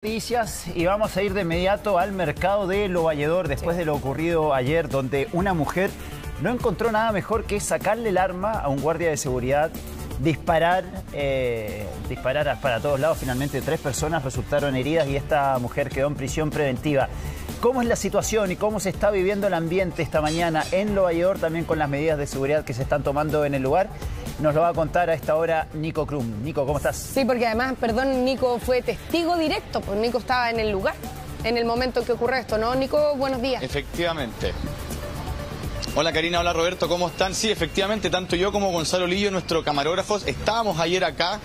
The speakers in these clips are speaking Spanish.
Noticias y vamos a ir de inmediato al mercado de Lo Valledor después de lo ocurrido ayer, donde una mujer no encontró nada mejor que sacarle el arma a un guardia de seguridad, disparar para todos lados. Finalmente 3 personas resultaron heridas y esta mujer quedó en prisión preventiva. ¿Cómo es la situación y cómo se está viviendo el ambiente esta mañana en Lo Valledor, también con las medidas de seguridad que se están tomando en el lugar? Nos lo va a contar a esta hora Nico Krum. Nico, ¿cómo estás? Sí, porque además, perdón, Nico fue testigo directo, pues Nico estaba en el lugar, en el momento que ocurre esto, ¿no? Nico, buenos días. Efectivamente. Hola Karina, hola Roberto, ¿cómo están? Sí, efectivamente, tanto yo como Gonzalo Lillo, nuestro camarógrafo, estábamos ayer acá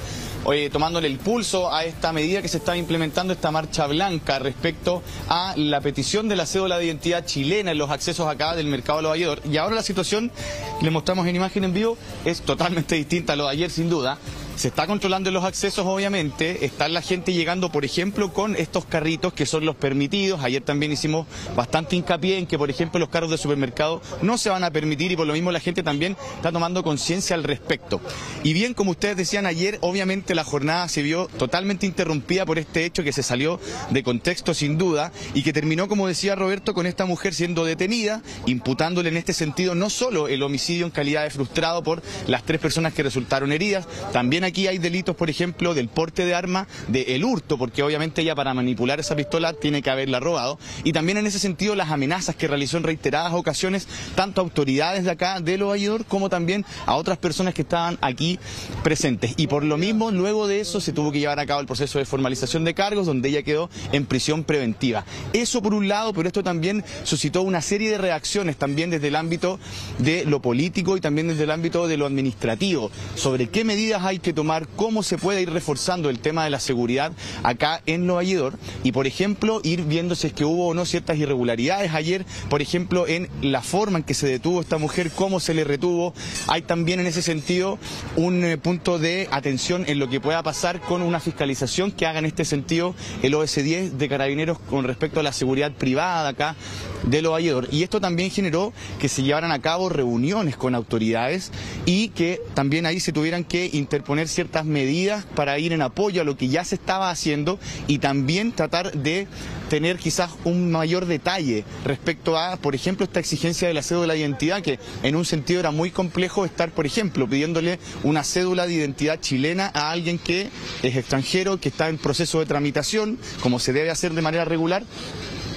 tomándole el pulso a esta medida que se está implementando, esta marcha blanca respecto a la petición de la cédula de identidad chilena en los accesos acá del mercado de Lo Valledor. Y ahora la situación, que le mostramos en imagen en vivo, es totalmente distinta a lo de ayer, sin duda. Se está controlando los accesos, obviamente. Está la gente llegando, por ejemplo, con estos carritos que son los permitidos. Ayer también hicimos bastante hincapié en que, por ejemplo, los carros de supermercado no se van a permitir y por lo mismo la gente también está tomando conciencia al respecto. Y bien, como ustedes decían ayer, obviamente la jornada se vio totalmente interrumpida por este hecho que se salió de contexto sin duda y que terminó, como decía Roberto, con esta mujer siendo detenida, imputándole en este sentido no solo el homicidio en calidad de frustrado por las 3 personas que resultaron heridas, también aquí hay delitos, por ejemplo, del porte de arma, del hurto, porque obviamente ella para manipular esa pistola tiene que haberla robado, y también en ese sentido las amenazas que realizó en reiteradas ocasiones tanto a autoridades de acá de Lo Valledor como también a otras personas que estaban aquí presentes. Y por lo mismo, luego de eso se tuvo que llevar a cabo el proceso de formalización de cargos, donde ella quedó en prisión preventiva. Eso por un lado, pero esto también suscitó una serie de reacciones también desde el ámbito de lo político y también desde el ámbito de lo administrativo, sobre qué medidas hay que tomar, cómo se puede ir reforzando el tema de la seguridad acá en Lo Valledor y, por ejemplo, ir viendo si es que hubo o no ciertas irregularidades ayer, por ejemplo, en la forma en que se detuvo esta mujer, cómo se le retuvo. Hay también en ese sentido un punto de atención en lo que pueda pasar con una fiscalización que haga en este sentido el OS10 de Carabineros con respecto a la seguridad privada acá de Lo Valledor. Y esto también generó que se llevaran a cabo reuniones con autoridades y que también ahí se tuvieran que interponer ciertas medidas para ir en apoyo a lo que ya se estaba haciendo y también tratar de tener quizás un mayor detalle respecto a, por ejemplo, esta exigencia de la cédula de identidad, que en un sentido era muy complejo estar, por ejemplo, pidiéndole una cédula de identidad chilena a alguien que es extranjero, que está en proceso de tramitación, como se debe hacer de manera regular,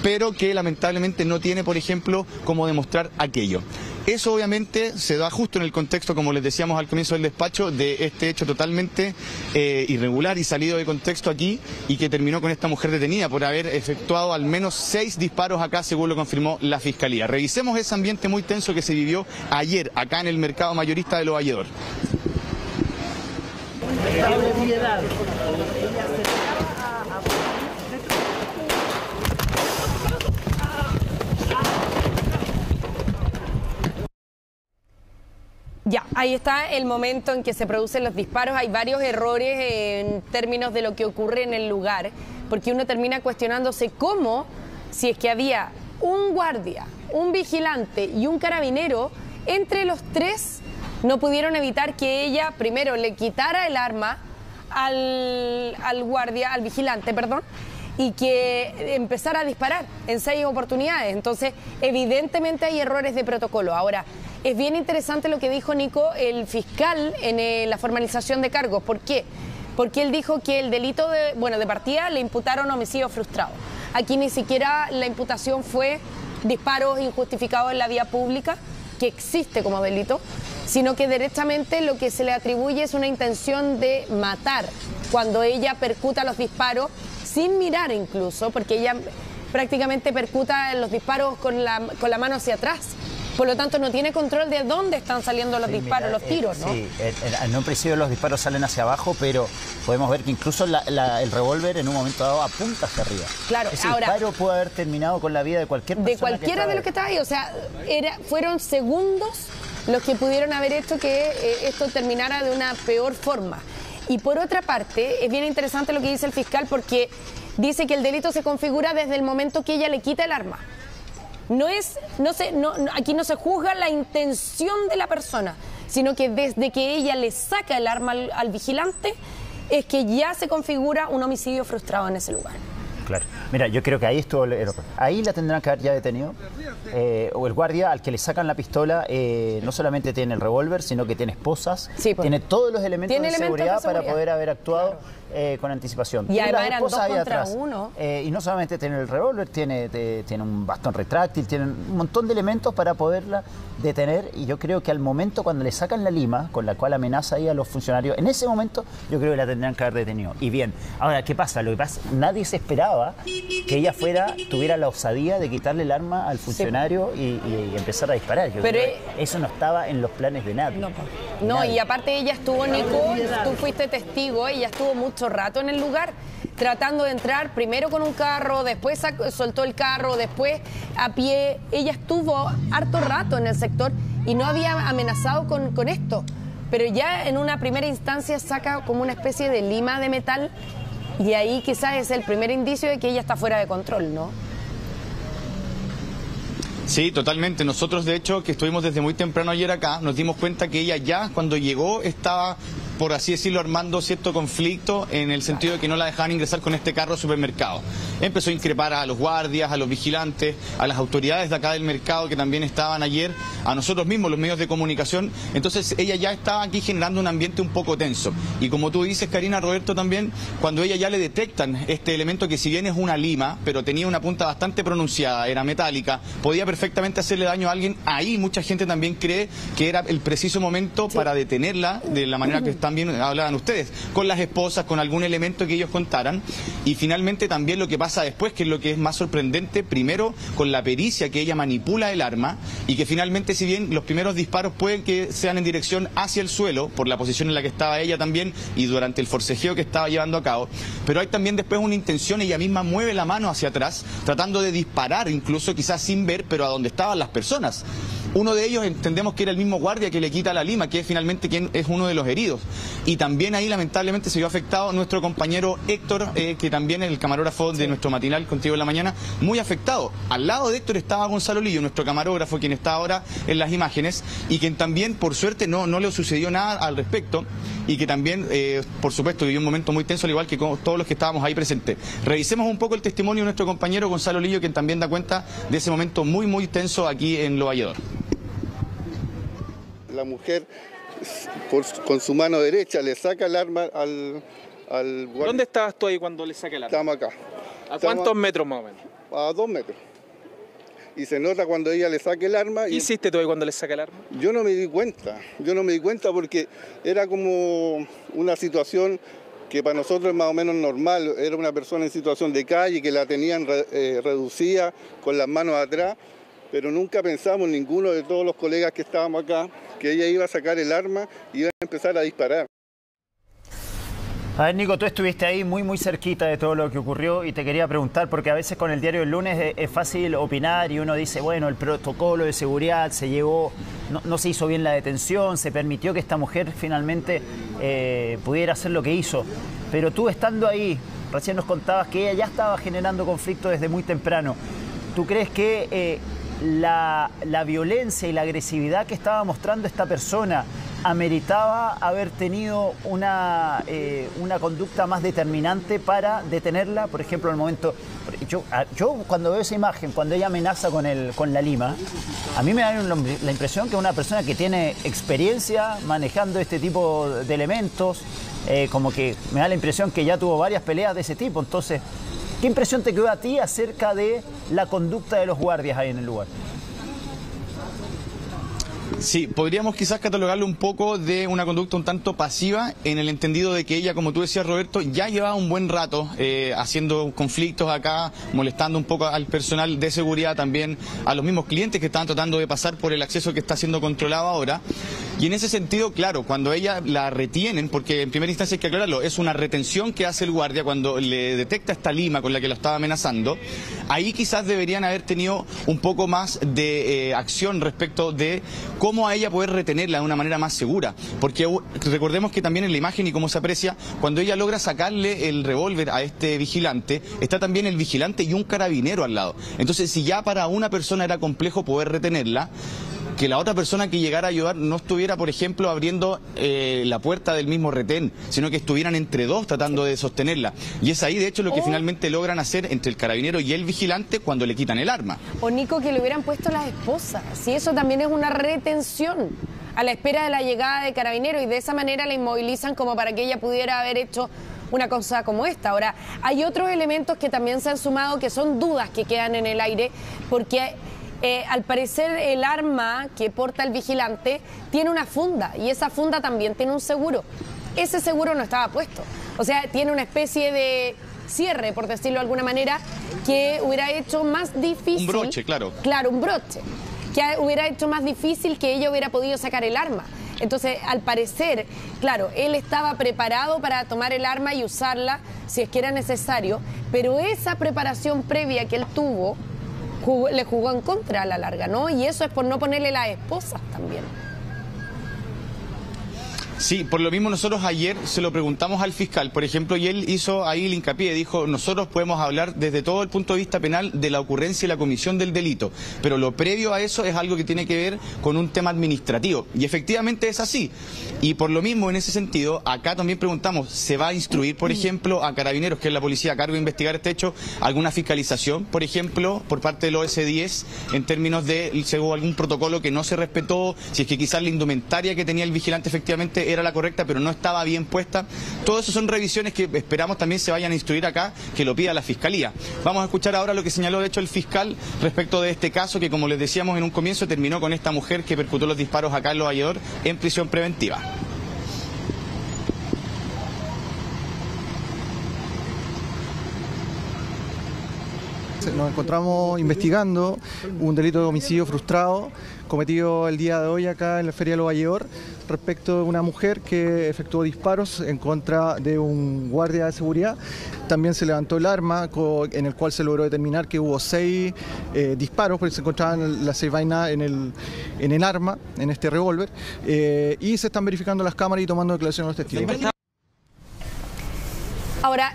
pero que lamentablemente no tiene, por ejemplo, cómo demostrar aquello. Eso obviamente se da justo en el contexto, como les decíamos al comienzo del despacho, de este hecho totalmente irregular y salido de contexto aquí y que terminó con esta mujer detenida por haber efectuado al menos 6 disparos acá, según lo confirmó la Fiscalía. Revisemos ese ambiente muy tenso que se vivió ayer acá en el mercado mayorista de Lo Valledor. Ya, ahí está el momento en que se producen los disparos. Hay varios errores en términos de lo que ocurre en el lugar, porque uno termina cuestionándose cómo, si es que había un guardia, un vigilante y un carabinero, entre los 3 no pudieron evitar que ella primero le quitara el arma al guardia, al vigilante, perdón, y que empezara a disparar en 6 oportunidades. Entonces, evidentemente hay errores de protocolo. Ahora, es bien interesante lo que dijo Nico, el fiscal, en la formalización de cargos. ¿Por qué? Porque él dijo que el delito de partida le imputaron homicidio frustrado. Aquí ni siquiera la imputación fue disparos injustificados en la vía pública, que existe como delito, sino que directamente lo que se le atribuye es una intención de matar, cuando ella percuta los disparos sin mirar incluso, porque ella prácticamente percuta los disparos con la mano hacia atrás. Por lo tanto, no tiene control de dónde están saliendo los disparos, los tiros, ¿no? Sí, en un principio los disparos salen hacia abajo, pero podemos ver que incluso el revólver en un momento dado apunta hacia arriba. Claro, ese ahora, disparo puede haber terminado con la vida de cualquier persona. De cualquiera de los que estaba ahí, o sea, fueron segundos los que pudieron haber hecho que esto terminara de una peor forma. Y por otra parte, es bien interesante lo que dice el fiscal, porque dice que el delito se configura desde el momento que ella le quita el arma. Aquí no se juzga la intención de la persona, sino que desde que ella le saca el arma al vigilante, es que ya se configura un homicidio frustrado en ese lugar. Claro. Mira, yo creo que ahí estuvo el error. Ahí la tendrán que haber ya detenido. O el guardia al que le sacan la pistola no solamente tiene el revólver, sino que tiene esposas, Sí, pues. Tiene todos los elementos de seguridad para poder haber actuado con anticipación. Y además eran dos ahí contra atrás. uno. Y no solamente tiene el revólver, tiene un bastón retráctil, tiene un montón de elementos para poderla detener. Y yo creo que al momento cuando le sacan la lima, con la cual amenaza ahí a los funcionarios, en ese momento yo creo que la tendrán que haber detenido. Y bien, ahora, ¿qué pasa? Lo que pasa, nadie se esperaba que ella tuviera la osadía de quitarle el arma al funcionario y empezar a disparar. Yo Pero creo que eso no estaba en los planes de nadie. No, y aparte ella estuvo, Nico, tú fuiste testigo, ella estuvo mucho rato en el lugar tratando de entrar, primero con un carro, después soltó el carro, después a pie. Ella estuvo harto rato en el sector y no había amenazado con esto. Pero ya en una primera instancia saca como una especie de lima de metal y ahí quizás es el primer indicio de que ella está fuera de control, ¿no? Sí, totalmente. Nosotros, de hecho, que estuvimos desde muy temprano ayer acá, nos dimos cuenta que ella ya, cuando llegó, estaba, por así decirlo, armando cierto conflicto en el sentido de que no la dejaban ingresar con este carro al supermercado. Empezó a increpar a los guardias, a los vigilantes, a las autoridades de acá del mercado que también estaban ayer, a nosotros mismos, los medios de comunicación. Entonces ella ya estaba aquí generando un ambiente un poco tenso. Y como tú dices, Karina, Roberto también, cuando ella ya le detectan este elemento que si bien es una lima, pero tenía una punta bastante pronunciada, era metálica, podía perfectamente hacerle daño a alguien, ahí mucha gente también cree que era el preciso momento para detenerla de la manera que también hablaban ustedes, con las esposas, con algún elemento que ellos contaran. Y finalmente también lo que pasa después, que es lo que es más sorprendente, primero con la pericia que ella manipula el arma y que finalmente, si bien los primeros disparos pueden que sean en dirección hacia el suelo, por la posición en la que estaba ella también y durante el forcejeo que estaba llevando a cabo, pero hay también después una intención, ella misma mueve la mano hacia atrás, tratando de disparar, incluso quizás sin ver, pero a donde estaban las personas. Uno de ellos entendemos que era el mismo guardia que le quita la lima, que es finalmente quien es uno de los heridos. Y también ahí lamentablemente se vio afectado nuestro compañero Héctor, que también es el camarógrafo de nuestro matinal Contigo en la Mañana, muy afectado. Al lado de Héctor estaba Gonzalo Lillo, nuestro camarógrafo, quien está ahora en las imágenes, y quien también, por suerte, no le sucedió nada al respecto, y que también, por supuesto, vivió un momento muy tenso, al igual que todos los que estábamos ahí presentes. Revisemos un poco el testimonio de nuestro compañero Gonzalo Lillo, quien también da cuenta de ese momento muy, muy tenso aquí en Lo Valledor. La mujer, con su mano derecha, le saca el arma al guardia. ¿Dónde estabas tú ahí cuando le saca el arma? Estamos acá. ¿A cuántos metros más o menos? A 2 metros. Y se nota cuando ella le saca el arma. ¿Qué hiciste tú ahí cuando le saca el arma? Yo no me di cuenta porque era como una situación que para nosotros es más o menos normal. Era una persona en situación de calle que la tenían reducida con las manos atrás. Pero nunca pensamos, ninguno de todos los colegas que estábamos acá, que ella iba a sacar el arma y iba a empezar a disparar. A ver, Nico, tú estuviste ahí muy cerquita de todo lo que ocurrió y te quería preguntar, porque a veces con el diario El Lunes es fácil opinar y uno dice, bueno, el protocolo de seguridad se llevó, no se hizo bien la detención, se permitió que esta mujer finalmente pudiera hacer lo que hizo. Pero tú estando ahí, recién nos contabas que ella ya estaba generando conflicto desde muy temprano. ¿Tú crees que la violencia y la agresividad que estaba mostrando esta persona ameritaba haber tenido una conducta más determinante para detenerla? Por ejemplo, en el momento... Yo cuando veo esa imagen, cuando ella amenaza con la lima, a mí me da la impresión que es una persona que tiene experiencia manejando este tipo de elementos, como que me da la impresión que ya tuvo varias peleas de ese tipo. Entonces, ¿qué impresión te quedó a ti acerca de la conducta de los guardias ahí en el lugar? Sí, podríamos quizás catalogarlo un poco de una conducta un tanto pasiva, en el entendido de que ella, como tú decías, Roberto, ya llevaba un buen rato haciendo conflictos acá, molestando un poco al personal de seguridad, también a los mismos clientes que estaban tratando de pasar por el acceso que está siendo controlado ahora. Y en ese sentido, claro, cuando ella la retienen, porque en primera instancia hay que aclararlo, es una retención que hace el guardia cuando le detecta esta lima con la que lo estaba amenazando, ahí quizás deberían haber tenido un poco más de acción respecto de cómo a ella poder retenerla de una manera más segura. Porque recordemos que también en la imagen y cómo se aprecia, cuando ella logra sacarle el revólver a este vigilante, está también el vigilante y un carabinero al lado. Entonces, si ya para una persona era complejo poder retenerla, que la otra persona que llegara a ayudar no estuviera, por ejemplo, abriendo la puerta del mismo retén, sino que estuvieran entre dos tratando de sostenerla. Y es ahí, de hecho, lo que finalmente logran hacer entre el carabinero y el vigilante cuando le quitan el arma. O Nico, que le hubieran puesto las esposas. Si eso también es una retención a la espera de la llegada de carabineros, y de esa manera la inmovilizan como para que ella pudiera haber hecho una cosa como esta. Ahora, hay otros elementos que también se han sumado, que son dudas que quedan en el aire, porque al parecer el arma que porta el vigilante tiene una funda, y esa funda también tiene un seguro. Ese seguro no estaba puesto. O sea, tiene una especie de cierre, por decirlo de alguna manera, que hubiera hecho más difícil... Un broche, claro. Claro, un broche. Que hubiera hecho más difícil que ella hubiera podido sacar el arma. Entonces, al parecer, claro, él estaba preparado para tomar el arma y usarla si es que era necesario, pero esa preparación previa que él tuvo le jugó en contra a la larga, ¿no? Y eso es por no ponerle las esposas también. Sí, por lo mismo nosotros ayer se lo preguntamos al fiscal, por ejemplo, y él hizo ahí el hincapié, dijo, nosotros podemos hablar desde todo el punto de vista penal de la ocurrencia y la comisión del delito, pero lo previo a eso es algo que tiene que ver con un tema administrativo, y efectivamente es así. Y por lo mismo, en ese sentido, acá también preguntamos, ¿se va a instruir, por ejemplo, a Carabineros, que es la policía a cargo de investigar este hecho, alguna fiscalización, por ejemplo, por parte del OS10, en términos de si hubo algún protocolo que no se respetó, si es que quizás la indumentaria que tenía el vigilante efectivamente era la correcta, pero no estaba bien puesta? Todo eso son revisiones que esperamos también se vayan a instruir acá, que lo pida la Fiscalía. Vamos a escuchar ahora lo que señaló, de hecho, el fiscal respecto de este caso, que, como les decíamos en un comienzo, terminó con esta mujer que percutió los disparos a Carlos Valledor en prisión preventiva. Nos encontramos investigando un delito de homicidio frustrado cometido el día de hoy acá en la Feria de Lo Valledor respecto de una mujer que efectuó disparos en contra de un guardia de seguridad. También se levantó el arma en el cual se logró determinar que hubo 6 disparos, porque se encontraban las 6 vainas en el arma, en este revólver, y se están verificando las cámaras y tomando declaraciones de los testigos. Ahora,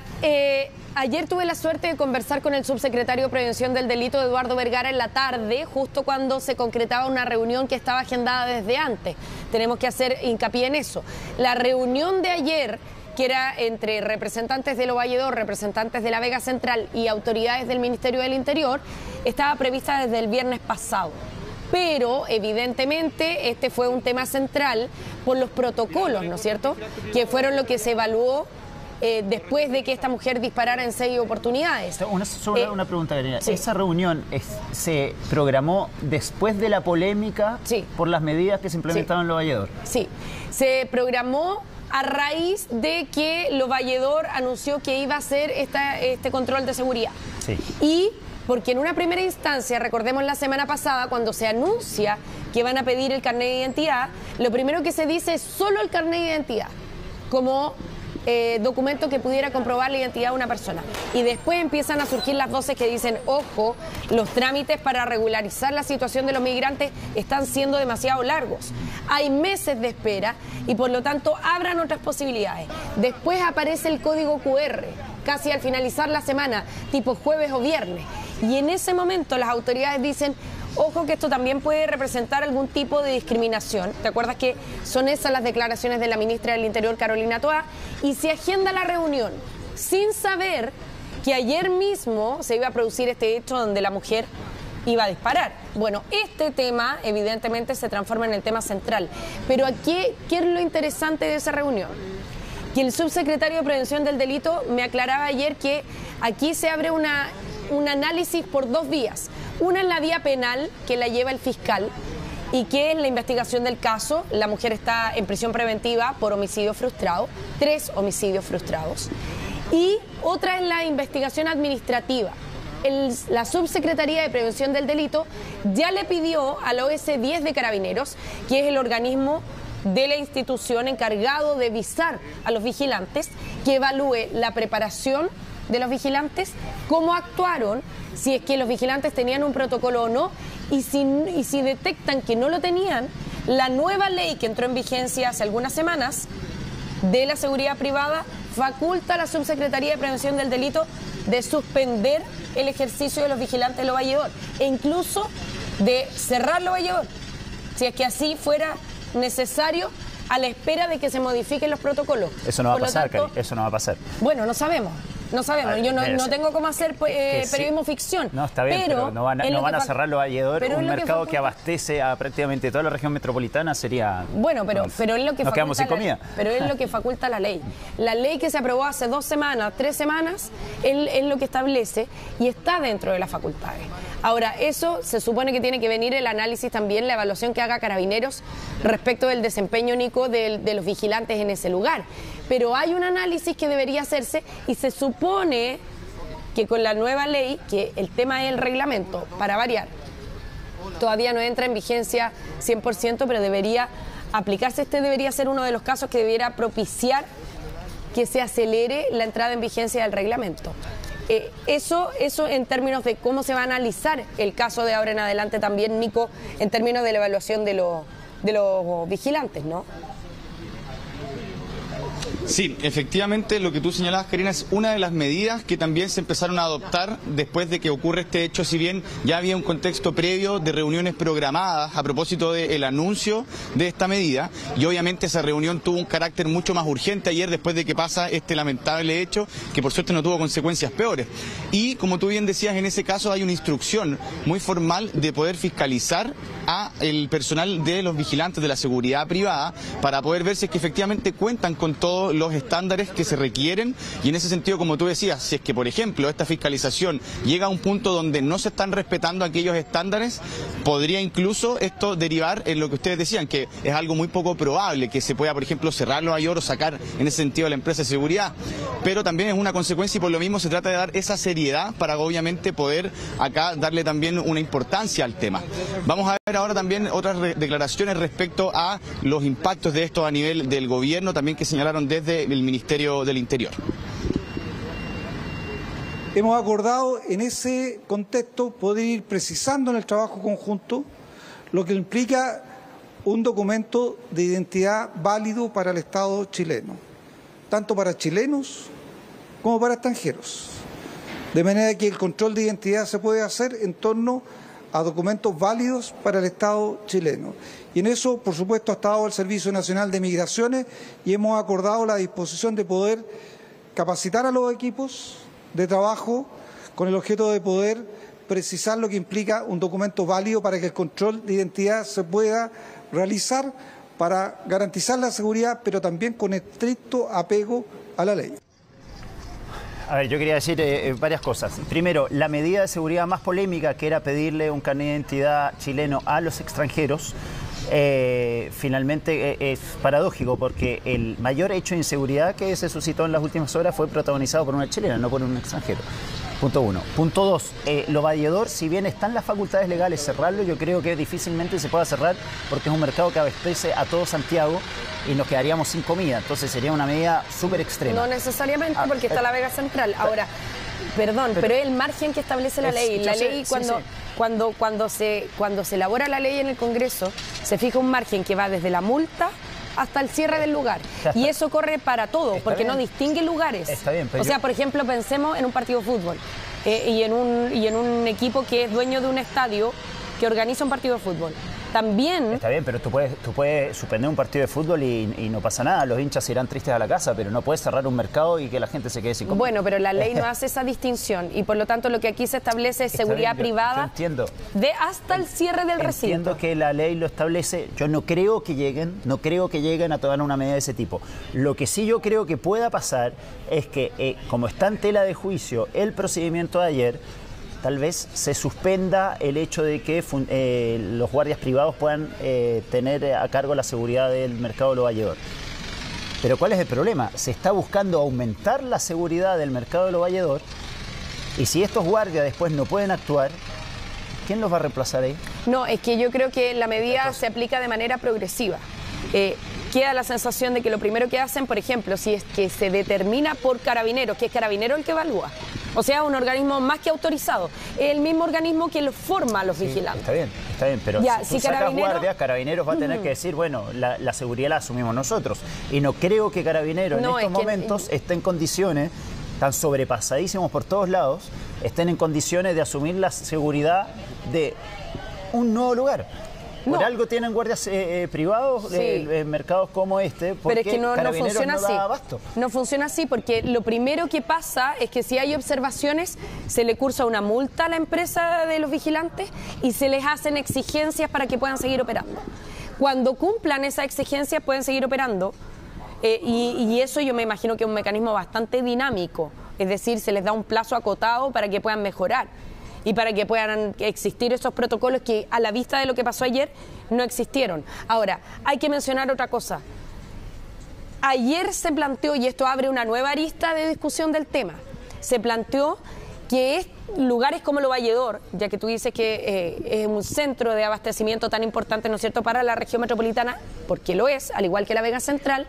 ayer tuve la suerte de conversar con el subsecretario de Prevención del Delito, Eduardo Vergara, en la tarde, justo cuando se concretaba una reunión que estaba agendada desde antes. Tenemos que hacer hincapié en eso. La reunión de ayer, que era entre representantes de Lo Valledor, representantes de la Vega Central y autoridades del Ministerio del Interior, estaba prevista desde el viernes pasado. Pero, evidentemente, este fue un tema central por los protocolos, ¿no es cierto?, que fueron lo que se evaluó después de que esta mujer disparara en 6 oportunidades. Una pregunta, Karina. Sí. ¿Esa reunión se programó después de la polémica por las medidas que se implementaron en Lo Valledor? Sí, se programó a raíz de que Lo Valledor anunció que iba a hacer este control de seguridad. Sí. Y porque en una primera instancia, recordemos la semana pasada, cuando se anuncia que van a pedir el carnet de identidad, lo primero que se dice es solo el carnet de identidad, como documento que pudiera comprobar la identidad de una persona. Y después empiezan a surgir las voces que dicen, ojo, los trámites para regularizar la situación de los migrantes están siendo demasiado largos. Hay meses de espera y por lo tanto abran otras posibilidades. Después aparece el código QR, casi al finalizar la semana, tipo jueves o viernes. Y en ese momento las autoridades dicen, ojo que esto también puede representar algún tipo de discriminación. ¿Te acuerdas que son esas las declaraciones de la ministra del Interior, Carolina Toá? Y se agenda la reunión sin saber que ayer mismo se iba a producir este hecho donde la mujer iba a disparar. Bueno, este tema evidentemente se transforma en el tema central. Pero aquí, ¿qué es lo interesante de esa reunión? Que el subsecretario de Prevención del Delito me aclaraba ayer que aquí se abre un análisis por 2 vías. Una es la vía penal, que la lleva el fiscal, y que es la investigación del caso. La mujer está en prisión preventiva por homicidio frustrado, 3 homicidios frustrados. Y otra es la investigación administrativa. La Subsecretaría de Prevención del Delito ya le pidió al OS10 de Carabineros, que es el organismo de la institución encargado de visar a los vigilantes, que evalúe la preparación de los vigilantes, cómo actuaron, si es que los vigilantes tenían un protocolo o no, y si detectan que no lo tenían, la nueva ley que entró en vigencia hace algunas semanas de la seguridad privada faculta a la Subsecretaría de Prevención del Delito de suspender el ejercicio de los vigilantes de Lo Valledor e incluso de cerrar Lo Valledor. si es que así fuera necesario a la espera de que se modifiquen los protocolos. Eso no va a pasar, Cari, eso no va a pasar. Bueno, no sabemos. No sabemos, yo no tengo cómo hacer periodismo ficción. No, está bien, pero no van a cerrar los Valledor, un mercado que abastece a prácticamente toda la región metropolitana sería... Bueno, pero es lo que nos quedamos sin comida. Pero es lo que faculta la ley. La ley que se aprobó hace 2 semanas, 3 semanas, es lo que establece y está dentro de las facultades. Ahora, eso se supone que tiene que venir el análisis también, la evaluación que haga Carabineros respecto del desempeño, Nico, de los vigilantes en ese lugar. Pero hay un análisis que debería hacerse y se supone que con la nueva ley, que el tema es el reglamento, para variar, todavía no entra en vigencia 100%, pero debería aplicarse. Este debería ser uno de los casos que debiera propiciar que se acelere la entrada en vigencia del reglamento. Eso en términos de cómo se va a analizar el caso de ahora en adelante también, Nico, en términos de la evaluación de los vigilantes, ¿no? Sí, efectivamente lo que tú señalabas, Karina, es una de las medidas que también se empezaron a adoptar después de que ocurre este hecho, si bien ya había un contexto previo de reuniones programadas a propósito del anuncio de esta medida, y obviamente esa reunión tuvo un carácter mucho más urgente ayer después de que pasa este lamentable hecho, que por suerte no tuvo consecuencias peores. Y como tú bien decías, en ese caso hay una instrucción muy formal de poder fiscalizar a el personal de los vigilantes de la seguridad privada para poder ver si es que efectivamente cuentan con todos los estándares que se requieren, y en ese sentido, como tú decías, si es que por ejemplo esta fiscalización llega a un punto donde no se están respetando aquellos estándares, podría incluso esto derivar en lo que ustedes decían, que es algo muy poco probable que se pueda, por ejemplo, cerrar Nueva York o sacar en ese sentido a la empresa de seguridad, pero también es una consecuencia y por lo mismo se trata de dar esa seriedad para obviamente poder acá darle también una importancia al tema. Vamos a ver ahora también otras declaraciones respecto a los impactos de esto a nivel del gobierno, también que señalaron desde el Ministerio del Interior. Hemos acordado en ese contexto poder ir precisando en el trabajo conjunto lo que implica un documento de identidad válido para el Estado chileno, tanto para chilenos como para extranjeros. De manera que el control de identidad se puede hacer en torno a documentos válidos para el Estado chileno. Y en eso, por supuesto, ha estado el Servicio Nacional de Migraciones y hemos acordado la disposición de poder capacitar a los equipos de trabajo con el objeto de poder precisar lo que implica un documento válido para que el control de identidad se pueda realizar para garantizar la seguridad, pero también con estricto apego a la ley. A ver, yo quería decir varias cosas. Primero, la medida de seguridad más polémica, que era pedirle un carnet de identidad chileno a los extranjeros, finalmente es paradójico, porque el mayor hecho de inseguridad que se suscitó en las últimas horas fue protagonizado por una chilena, no por un extranjero. Punto 1. Punto 2. Lo Valledor, si bien están las facultades legales cerrarlo, yo creo que difícilmente se pueda cerrar porque es un mercado que abastece a todo Santiago y nos quedaríamos sin comida. Entonces sería una medida súper extrema. No necesariamente, porque está la Vega Central. Ahora, perdón, pero es el margen que establece la ley. La ley, cuando se elabora la ley en el Congreso, se fija un margen que va desde la multa hasta el cierre del lugar. Y eso corre para todo, porque no distingue lugares. Está bien, o sea, por ejemplo, pensemos en un partido de fútbol y en un equipo que es dueño de un estadio que organiza un partido de fútbol. También... Está bien, pero tú puedes suspender un partido de fútbol y no pasa nada. Los hinchas se irán tristes a la casa, pero no puedes cerrar un mercado y que la gente se quede sin comida. Bueno, pero la ley no hace esa distinción y por lo tanto lo que aquí se establece es seguridad privada. Yo entiendo. Hasta el cierre del recinto. Entiendo que la ley lo establece. Yo no creo que lleguen a tomar una medida de ese tipo. Lo que sí yo creo que pueda pasar es que, como está en tela de juicio el procedimiento de ayer, tal vez se suspenda el hecho de que los guardias privados puedan tener a cargo la seguridad del mercado de Lo Valledor. Pero ¿cuál es el problema? Se está buscando aumentar la seguridad del mercado de Lo Valledor, y si estos guardias después no pueden actuar, ¿quién los va a reemplazar ahí? No, es que yo creo que la medida se aplica de manera progresiva. Queda la sensación de que lo primero que hacen, por ejemplo, si es que se determina por Carabineros, que es Carabineros el que evalúa, o sea, un organismo más que autorizado, es el mismo organismo que los forma a los vigilantes. Está bien, pero ya, si tú sacas guardias, Carabineros va a tener que decir, bueno, la seguridad la asumimos nosotros. Y no creo que Carabineros en estos momentos esté en condiciones, tan sobrepasadísimos por todos lados, estén en condiciones de asumir la seguridad de un nuevo lugar. Por algo tienen guardias privados, mercados como este, porque pero es que no funciona así. Abasto. No funciona así porque lo primero que pasa es que si hay observaciones, se le cursa una multa a la empresa de los vigilantes y se les hacen exigencias para que puedan seguir operando. Cuando cumplan esas exigencias pueden seguir operando y eso yo me imagino que es un mecanismo bastante dinámico, es decir, se les da un plazo acotado para que puedan mejorar y para que puedan existir esos protocolos que a la vista de lo que pasó ayer no existieron. Ahora, hay que mencionar otra cosa. Ayer se planteó, y esto abre una nueva arista de discusión del tema, se planteó que lugares como Lo Valledor, ya que tú dices que es un centro de abastecimiento tan importante, ¿no es cierto?, para la región metropolitana, porque lo es, al igual que la Vega Central,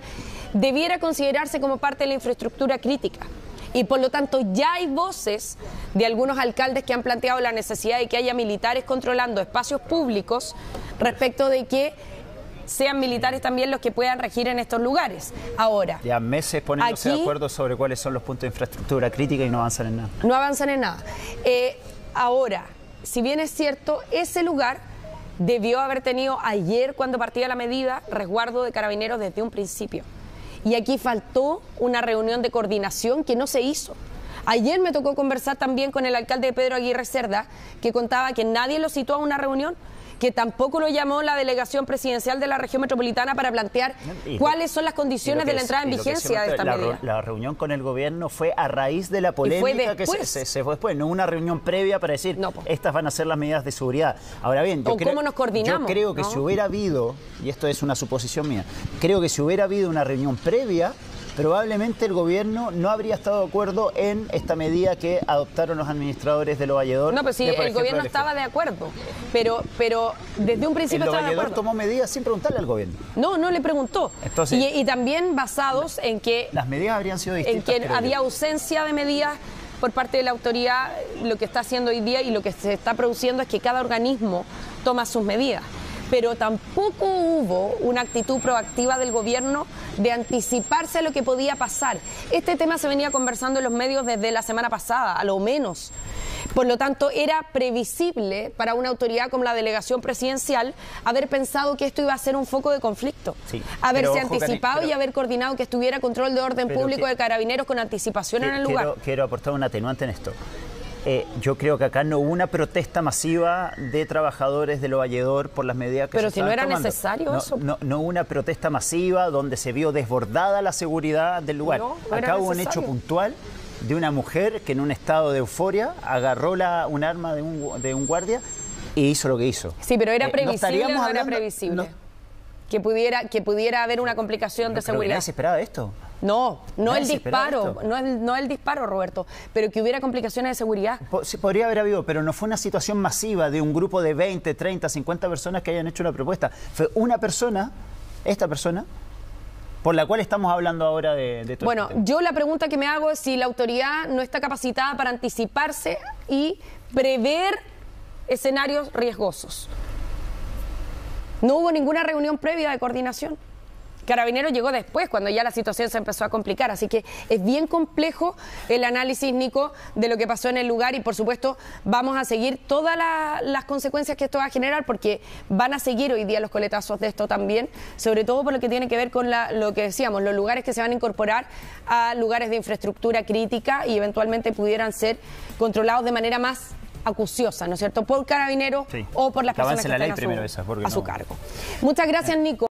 debiera considerarse como parte de la infraestructura crítica. Y por lo tanto ya hay voces de algunos alcaldes que han planteado la necesidad de que haya militares controlando espacios públicos respecto de que sean militares también los que puedan regir en estos lugares. Ahora, ya meses poniéndose de acuerdo sobre cuáles son los puntos de infraestructura crítica y no avanzan en nada. No avanzan en nada. Ahora, si bien es cierto, ese lugar debió haber tenido ayer, cuando partía la medida, resguardo de carabineros desde un principio. Y aquí faltó una reunión de coordinación que no se hizo. Ayer me tocó conversar también con el alcalde Pedro Aguirre Cerda, que contaba que nadie lo citó a una reunión, que tampoco lo llamó la delegación presidencial de la región metropolitana para plantear cuáles son las condiciones de la entrada en vigencia de esta medida. La reunión con el gobierno fue a raíz de la polémica que se fue después, no una reunión previa para decir estas van a ser las medidas de seguridad. Ahora bien, ¿cómo nos coordinamos? Yo creo que si hubiera habido, y esto es una suposición mía, creo que si hubiera habido una reunión previa, probablemente el gobierno no habría estado de acuerdo en esta medida que adoptaron los administradores de Lo Valledor. No, pues sí, el gobierno estaba de acuerdo, pero desde un principio estaba de acuerdo. tomó medidas sin preguntarle al gobierno. No le preguntó. Entonces, y también basados en que las medidas habrían sido distintas. En que había ausencia de medidas por parte de la autoridad. Lo que está haciendo hoy día y lo que se está produciendo es que cada organismo toma sus medidas. Pero tampoco hubo una actitud proactiva del gobierno de anticiparse a lo que podía pasar. Este tema se venía conversando en los medios desde la semana pasada, a lo menos. Por lo tanto, era previsible para una autoridad como la delegación presidencial haber pensado que esto iba a ser un foco de conflicto. Sí, haberse anticipado y haber coordinado que estuviera control de orden público de carabineros con anticipación en el lugar. Quiero aportar un atenuante en esto. Yo creo que acá no hubo una protesta masiva de trabajadores de Lo Valledor por las medidas que se estaban tomando. Pero si no era necesario eso. No hubo una protesta masiva donde se vio desbordada la seguridad del lugar. Acá hubo un hecho puntual de una mujer que en un estado de euforia agarró un arma de un guardia e hizo lo que hizo. Sí, pero ¿era previsible o no era previsible? Que pudiera haber una complicación de seguridad. ¿Nadie se esperaba esto? No el disparo, no el disparo, Roberto, pero que hubiera complicaciones de seguridad. Sí, podría haber habido, pero no fue una situación masiva de un grupo de 20, 30, 50 personas que hayan hecho una propuesta. Fue una persona, esta persona, por la cual estamos hablando ahora de todo. Bueno, yo la pregunta que me hago es si la autoridad no está capacitada para anticiparse y prever escenarios riesgosos. No hubo ninguna reunión previa de coordinación. Carabineros llegó después, cuando ya la situación se empezó a complicar, así que es bien complejo el análisis, Nico, de lo que pasó en el lugar y por supuesto vamos a seguir todas las consecuencias que esto va a generar porque van a seguir hoy día los coletazos de esto también, sobre todo por lo que tiene que ver con lo que decíamos, los lugares que se van a incorporar a lugares de infraestructura crítica y eventualmente pudieran ser controlados de manera más acuciosa, ¿no es cierto?, por Carabineros o por las personas que están a su cargo. Muchas gracias, Nico.